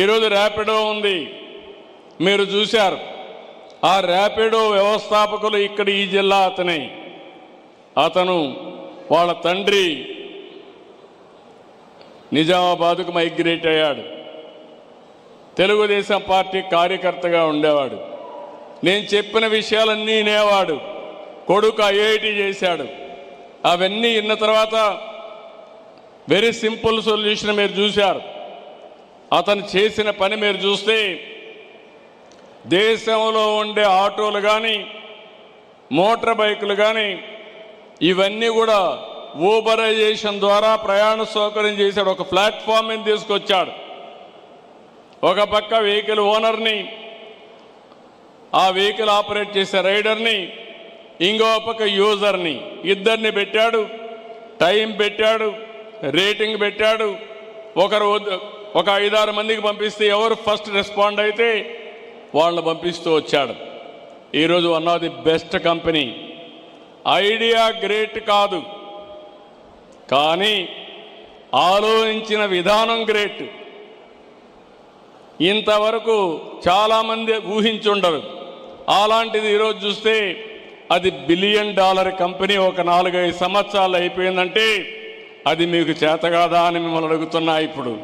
ఈరోజు ర్యాపిడో ఉంది, మీరు చూశారు. ఆ ర్యాపిడో వ్యవస్థాపకులు ఇక్కడ ఈ జిల్లా అతను వాళ్ళ తండ్రి నిజామాబాద్కు మైగ్రేట్ అయ్యాడు. తెలుగుదేశం పార్టీ కార్యకర్తగా ఉండేవాడు. నేను చెప్పిన విషయాలన్నీ వినేవాడు. కొడుకు ఐఐటి చేశాడు. అవన్నీ విన్న తర్వాత వెరీ సింపుల్ సొల్యూషన్ మీరు చూశారు. అతను చేసిన పని మీరు చూస్తే దేశంలో ఉండే ఆటోలు కానీ మోటార్ బైకులు కానీ ఇవన్నీ కూడా ఊబరైజేషన్ ద్వారా ప్రయాణ సౌకర్యం చేశాడు. ఒక ప్లాట్ఫామ్ మీద తీసుకొచ్చాడు. ఒక పక్క వెహికల్ ఓనర్ని, ఆ వెహికల్ ఆపరేట్ చేసే రైడర్ని, ఇంకో పక్క యూజర్ని, ఇద్దరిని పెట్టాడు. టైం పెట్టాడు, రేటింగ్ పెట్టాడు. ఒక 5-6 మందికి పంపిస్తే ఎవరు ఫస్ట్ రెస్పాండ్ అయితే వాళ్ళని పంపిస్తూ వచ్చాడు. ఈరోజు one of the best company. Idea great కాదు, కానీ ఆలోచించిన విధానం గ్రేట్. ఇంతవరకు చాలామంది ఊహించుండరు. అలాంటిది ఈరోజు చూస్తే అది $1 బిలియన్ కంపెనీ ఒక 4-5 సంవత్సరాలు అయిపోయిందంటే అది మీకు చేత కాదా అని మిమ్మల్ని అడుగుతున్నా ఇప్పుడు.